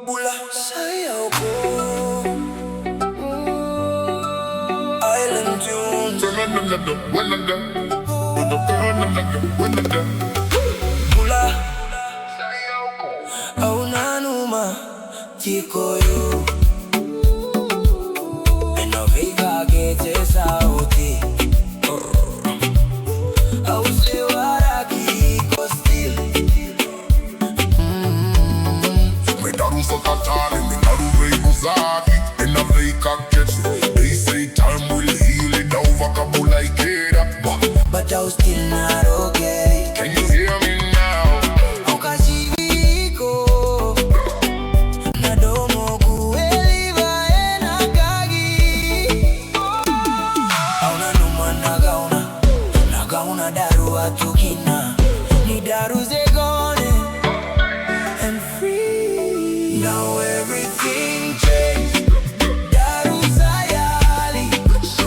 Bula sayaw ko. Island tunes. Bula sayaw ko. Au nanuma tikoyo. Enovika gete sauti. Au sewaraki kostil. And I make a catch. They say time will heal it over Kabula Ikeda. But I was still not okay. Can you hear me now? Ukashiviko Nadomo kueliva enakagi. Auna numa nagauna daru atukina. Ni daru zegone and free. Now everything changed. Daru sayali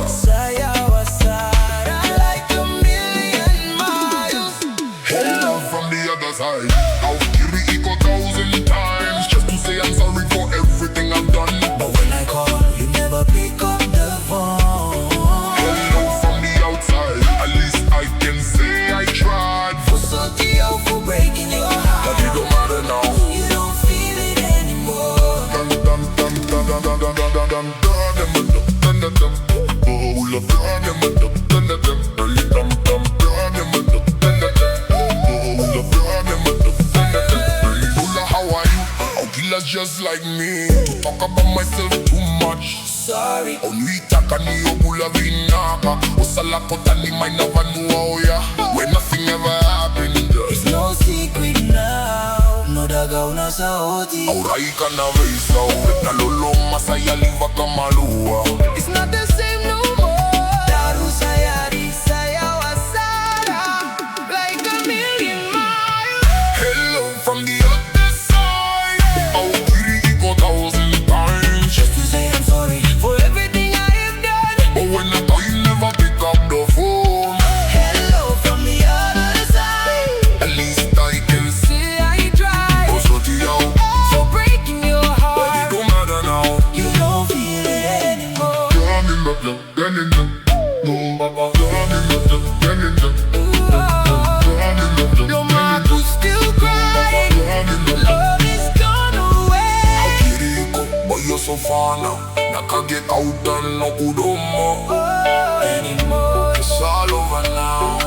sayawa sara like a million miles. Hello from the other side. I'll kill it 1,000 times just to say I'm sorry for everything I've done. But when I call, you never pick up the phone. Hello from the outside. At least I can say I tried. Vosoti Au for breaking your heart. But it don't matter now. You don't feel it anymore. Dun dun dun dun dun dun dun dun dun dun dun dun dun. Oh, love dun dun dun dun dun dun. Early dum dum dun dun dun dun dun. Oh, love dun dun dun dun dun. Early Bula, how are you? Oh, killers just like me. To talk about myself too much. Sorry. Onitaka ni Bula vinaka. Osala kota ni may navanua oya. When nothing ever happened. It's no secret now. No dagauna sauti. Aurai ka na vesa. Nalolo masaya liva kamalua. It's not the same no more. Daru sayari sayawa sara like a million miles. Hello from the other side. I'll kill it 1,000 times Just to say I'm sorry for everything I have done. but when I call you never pick up the phone. Hello from the other side. At least I can see Say I tried Vosoti Au. for breaking your But it heart. don't matter now. You don't feel it anymore. Gun in the club, gun in the no baba. Gun in the club, gun in the gun in the club. Your mouth will still cry. Gun in the Love is gone away Kiriko, but you're so far now. Nakage out and no kudomo anymore. It's all over now.